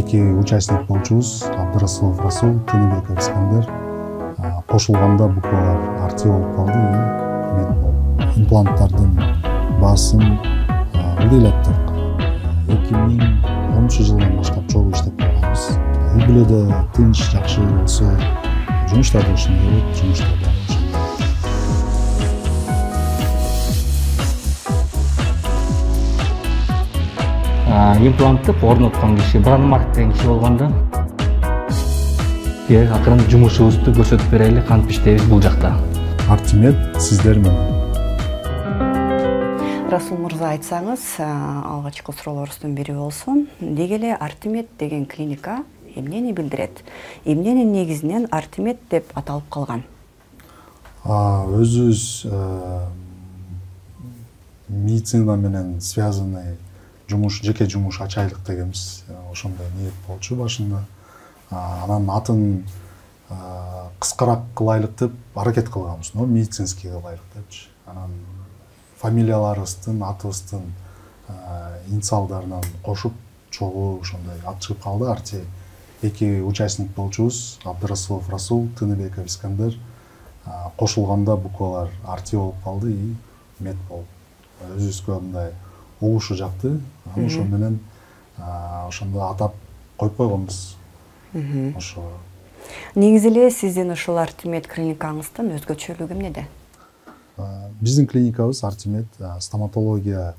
эки участник болчубуз, Абдырасулов Расул, Тыныбеков Искандер. Кошулганда буквалар арти болуп калды. Импланттардын баасын ылдыйлаттык. 2010 жылдан баштап чогуу иштеп калганбыз. Үй бүлөдө тынч, жакшы болсо, жумушта да ошондой болот, жумушта да имплантты орноткон киши Бранмарк деген киши болгондо акырын жумушубузду көрсөтүп берели, кантип иштейбиз бул жакта. Артимед сиздер менен. Расул мырза, айтсаңыз, алгачкы суроолорубуздун бири болсун. Деги эле Артимед деген клиника эмнени билдирет? Эмненин негизинен Артимед деп аталып калган? Өзүбүз медицина менен связанный жумуш, жеке жумуш ачайлык дегенбиз. Ошондой ниет болчу башында. Анан атын кыскараак кылайлык деп аракет кылганбыз, медицинский кылайлык депчи. Анан фамилияларыбыздын, атыбыздын инициалдарынан кошуп, чогуу ошондой ат чыгып калды. Арти эки участник болчубуз, Абдырасулов Расул, Тыныбеков Искандер. Кошулганда буквалар арти болуп калды и мед болуп. Өзүбүзгө мындай угушу жакты. Ошо менен ошондо атап коюп койгонбуз. Ошо. Негизи эле сиздин ушул Артимед клиникаңыздын өзгөчөлүгү эмнеде? Биздин клиникабыз Артимед стоматология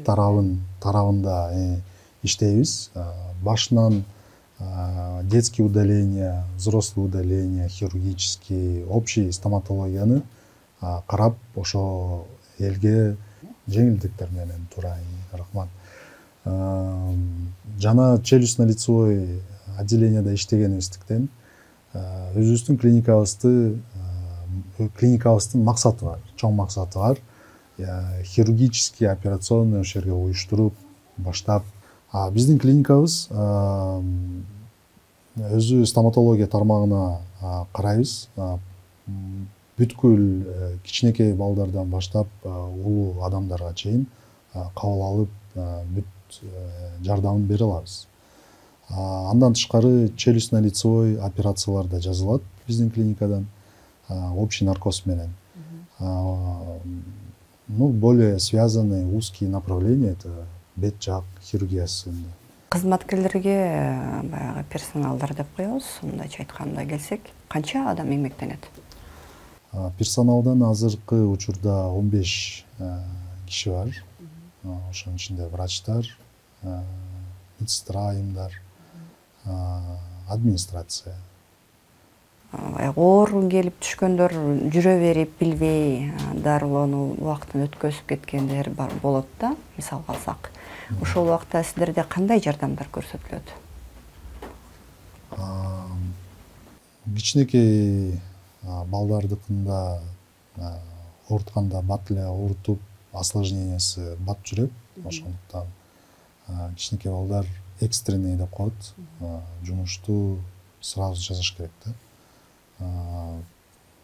тарабында иштейбиз. Башынан детские удаления, взрослые удаления, хирургический, общий стоматологияны карап, ошо элге жеңилдиктер менен турайын. Рахмат. Жана челюстно-лицевой отделенияда иштегенибиздиктен өзүбүздүн клиникабыздын максаты бар, чоң максаты бар. Хирургический, операционный ошол жерге уюштуруп баштап. Биздин клиникабыз өзү стоматология тармагына карайбыз. Бүткүл кичинекей балдардан баштап улуу адамдарга чейин кабыл алып, бүт жардамын бере алабыз. Андан тышкары челюстно-лицевой операциялар да жазылат биздин клиникадан, общий наркоз менен. Более связанные узкие направления — это бет жак хирургиясы. Кызматкерлерге баягы персоналдар деп коебуз. Мындайча айтканда келсек, канча адам эмгектенет? Персоналдан азыркы учурда 15 киши бар. Ошонун ичинде врачтар, медсестра, айымдар, администрация. Оор келип түшкөндөр жүрө берип, билбей дарылануу убактын өткөзүп кеткендер болот да, мисалга алсак. Ошол убакта сиздерде кандай жардамдар көрсөтүлөт? Кичинекей балдардыкында оорутканда бат эле оорутуп, осложнениясы бат жүрөк. Ошондуктан кичинекей балдар экстренный деп коет. Жумушту сразу жасаш керек да.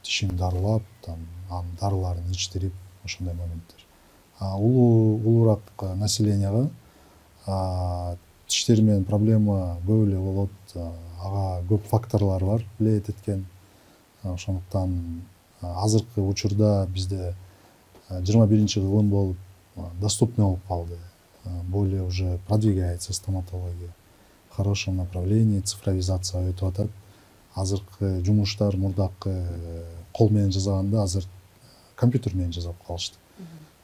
Тишин дарылап, анын дарыларын ичтирип, ошондой моменттер. Улуураак населенияга тиштери менен проблема көп эле болот. Ага көп факторлор бар, влиять эткен. Ошондуктан азыркы учурда бизде 21-чи кылым болуп доступный болуп калды. Более уже продвигается стоматология. В хорошем направлении, цифровизация өтүп атат. Азыркы жумуштар мурдакы кол менен жасаганда азыр компьютер менен жасап калышты.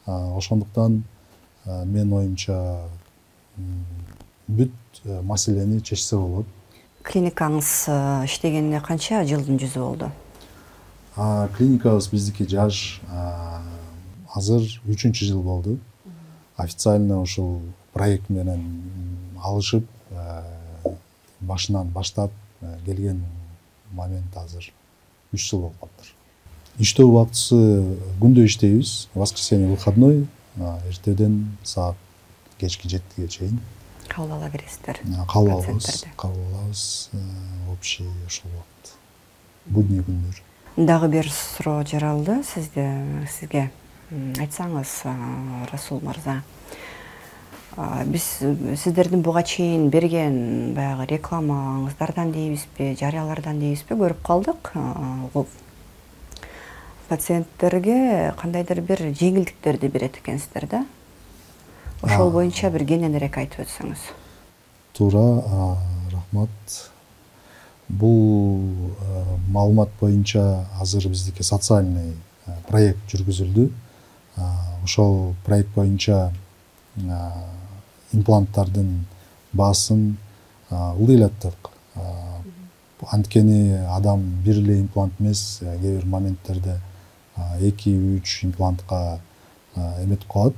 Ошондуктан менин оюмча бүт маселени чечсе болот. Клиникаңыз иштегенине канча жылдын жүзү болду? Клиникабыз биздики жаш азыр 3-чү жыл болду. Официально ушул проект менен алышып, башынан баштап келген момент азыр 3 жыл болуп калыптыр. Иштөө убактысы күндө иштейбиз, воскресенье выходной, эртеден саат кечки 7-ге чейин. Кабыл ала бересиздер? Кабыл алабыз, общий ушул убакыт. Будний күндөр. Дагы бир суроо жаралды сизге. Айтсаңыз, Расул мырза, Биз сиздердин буга чейин берген баягы рекламаңыздардан дейбизби, жарыялардан дейбизби көрүп калдык. Пациенттерге кандайдыр бир жеңилдиктерди берет экенсиздер да. Ошол боюнча бир кененирээк айтып өтсөңүз. Туура, рахмат. Бул маалымат боюнча азыр биздики социальный проект жүргүзүлдү. Ошол проект боюнча импланттардын баасын ылдыйлаттык. Анткени адам бир эле имплант эмес, кээ бир моменттерде 2-3 имплантка эметип калат,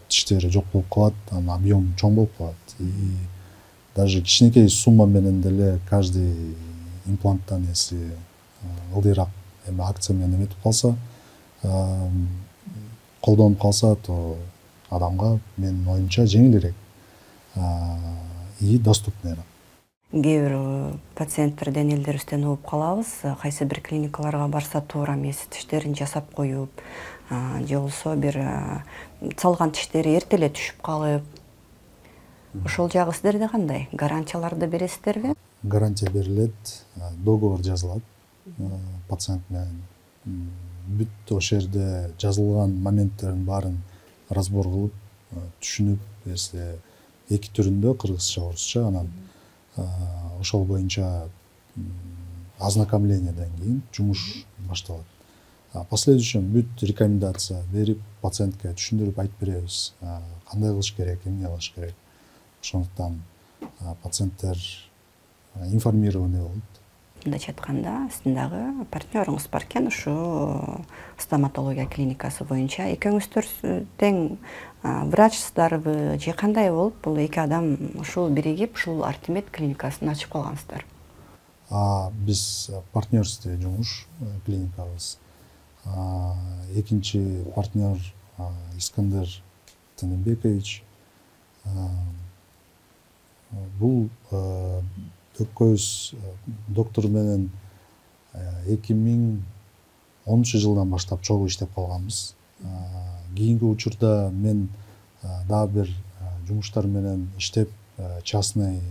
тиштери жок болуп калат, анан объем чоң болуп калат. И даже кичинекей сумма менен деле каждый импланттан эси ылдыйраак акция менен эметип калса, колдонуп калса, то адамга менин оюмча жеңилирээк и доступныйраак. Кээ бир пациенттерден элдерибизден угуп калабыз, кайсы бир клиникаларга барса туура эмес тиштерин жасап коюп, же болбосо бир салган тиштери эрте эле түшүп калып. Ошол жагы сиздерде кандай? Гарантияларды бересиздерби? Гарантия берилет, договор жазылат пациент менен. Бүт ошол жерде жазылган моменттердин баарын разбор кылып, түшүнүп, если эки түрүндө кыргызча, орусча, анан ошол боюнча ознакомлениеден кийин жумуш башталат. Последующем бүт рекомендация берип, пациентке түшүндүрүп айтып беребиз, кандай кылыш керек, эмне кылыш керек. Ошондуктан пациенттер информированный болот. Мындайча айтканда, сиздин дагы партнерыңыз бар экен, ушу стоматология клиникасы боюнча. Экөөңүздөр тең врачсыздарбы же кандай болуп, бул эки адам ушул биригип, ушул Артемид клиникасын ачып калгансыздар? Биз партнерский жумуш клиникабыз. Экинчи партнер Искандер Тыныбекович. Бул экөөбүз доктор менен 2010-жылдан баштап чогуу иштеп калганбыз. Кийинки учурда мен дагы бир жумуштар менен иштеп, частный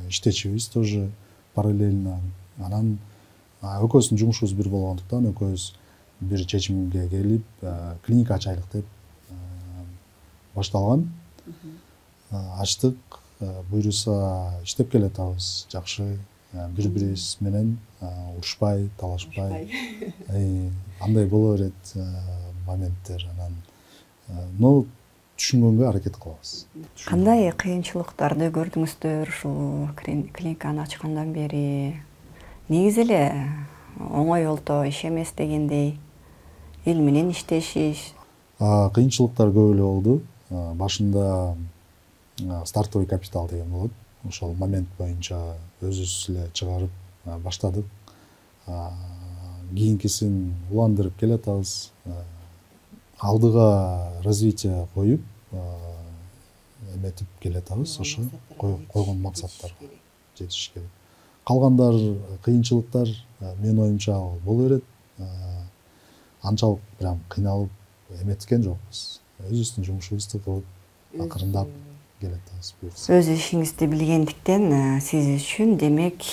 иштечүбүз тоже параллельно. Анан экөөбүздүн жумушубуз бир болгондуктан экөөбүз бир чечимге келип, клиника ачайлык деп башталган. Ачтык, буюрса иштеп келатабыз, жакшы, бири-бирибиз менен урушпай, талашпай. Андай боло берет моменттер, анан но түшүнгөнгө аракет кылабыз. Кандай кыйынчылыктарды көрдүңүздөр ушул клиниканы ачкандан бери? Негизи эле оңой олто иш эмес дегендей, эл менен иштешиш. Кыйынчылыктар көп эле болду. Башында стартовый капитал деген болот. Ошол момент боюнча өзүбүз эле чыгарып баштадык. Кийинкисин уландырып келатабыз. Алдыга развитие коюп, эметип келатабыз. Ошо койгон максаттарга жетиш керек. Калгандар кыйынчылыктар менин оюмча боло берет. Анчалык прям кыйналып эметкен жокпуз. Өзүбүздүн жумушубузду кылып, акырындап келатабыз. Өз ишиңизди билгендиктен сиз үчүн демек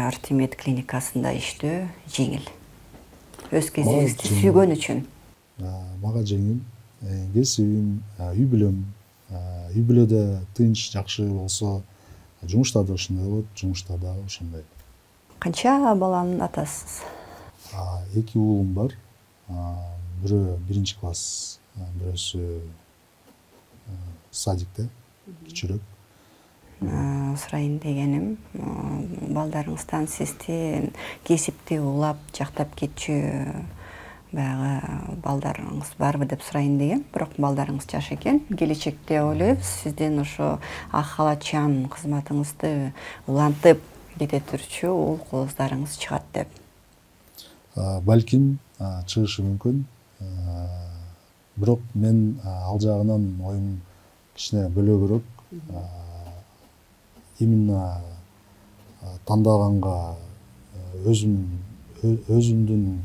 Артемид клиникасында иштөө жеңил. Өз кесибиңизди сүйгөн үчүн. Мага жеңил. Кесибим, үй бүлөм. Үй бүлөдө тынч, жакшы болсо, жумушта да ошондой болот, жумушта да ошондой. Канча баланын атасысыз? 2 уулум бар. Бирөө 1-класс, бирөөсү садикте, кичирөөк. Сурайын дегеним, балдарыңыздан сизди кесипти улап, жактап кетчү баягы балдарыңыз барбы деп сурайын деген. Бирок балдарыңыз жаш экен. Келечекте ойлойбуз, сиздин ошо ак халатчан кызматыңызды улантып кете турчу уул кыздарыңыз чыгат деп. Балким чыгышы мүмкүн. Бирок мен ал жагынан оюм кичине бөлөгөрөөк. Именно тандаганга өзүмдүн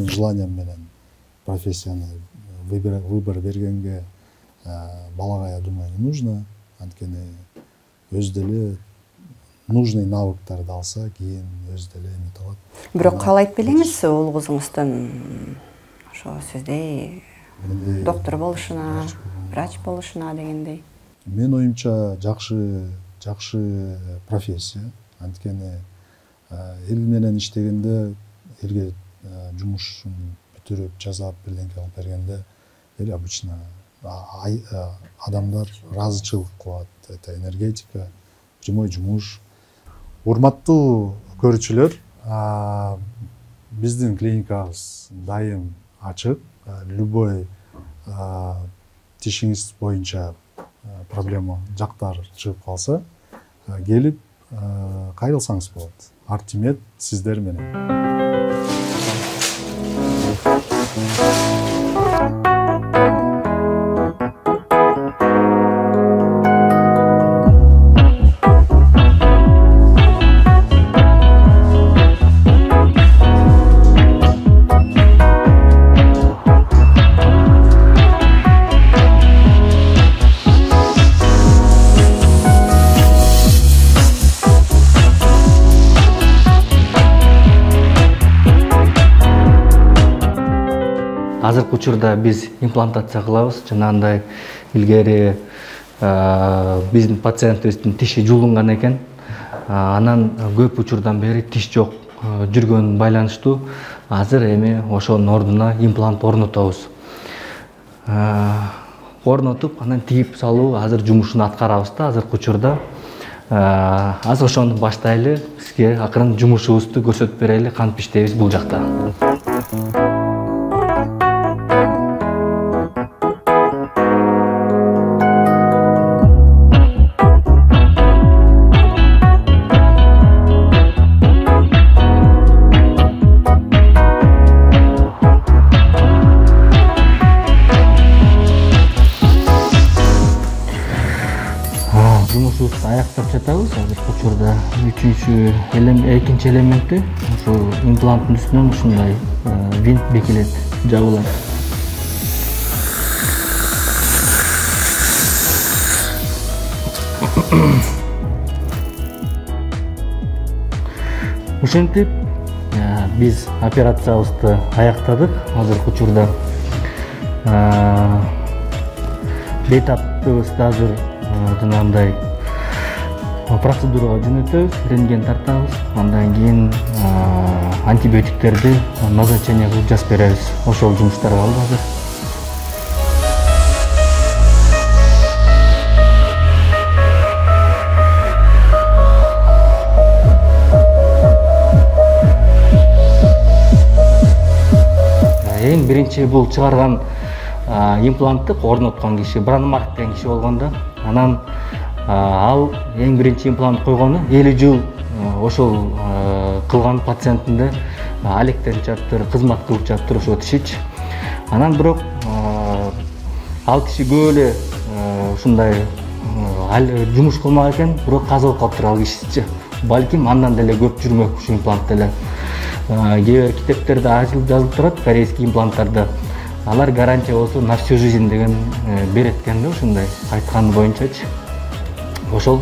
желаниям менен профессияны выбор бергенге балага, я думаю, не нужно. Анткени өз деле нужный навыктарды алса, кийин өз деле эмет алат. Бирок каалайт белеңиз ул кызыңыздын ошо сиздей доктор болушуна, врач болушуна дегендей? Мен оюмча жакшы профессия. Анткени эл менен иштегенде, элге жумушун бүтүрүп жасап бирдеңке кылып бергенде, эл обычно адамдар ыраазычылык кылат. Это энергетика, прямой жумуш. Урматтуу көрүүчүлөр, биздин клиникабыз дайым ачык. Любой тишиңиз боюнча проблема жактар чыгып калса, келип кайрылсаңыз болот. Артимед сиздер менен. Азыркы учурда биз имплантация кылабыз. Жанагындай илгери биздин пациентибиздин тиши жулунган экен. Анан көп учурдан бери тиш жок жүргөнүн байланыштуу азыр эми ошонун ордуна имплант орнотобуз. Орнотуп, анан тигип салуу азыр жумушун аткарабыз да азыркы учурда. Азыр ошону баштайлы, сизге акырын жумушубузду көрсөтүп берели, кантип иштейбиз бул жакта. Жумушубузду аяктап жатабыз. Азыркы учурда экинчи элементти ушу импланттын үстүнөн ушундай винт бекилет, жабылат. Ушинтип биз операциябызды аяктадык. Азыркы учурда бейтаптыбызды азыр жанагындай процедурага жөнөтөбүз, рентген тартабыз, андан кийин антибиотиктерди назначение кылып жазып беребиз. Ошол жумуштар калды азыр. Эң биринчи бул чыгарган имплантты орноткон киши Бранмарк деген киши болгондо, анан ал эң биринчи имплант койгону 50 жыл ошол кылган пациентинде алектенип жатыптыр, кызмат кылып жатыптыр ошо тишичи. Анан бирок ал киши көп эле ушундай жумуш кылмак экен, бирок каза болуп калыптыр ал кишичи. Балким андан деле көп жүрмөк ушу имплант деле. Кээ бир китептерде жазылып турат, корейский импланттарда. Алар гарантия болсо на всю жизнь деген берет экен да, ушундай айтканы боюнчачы. Ошол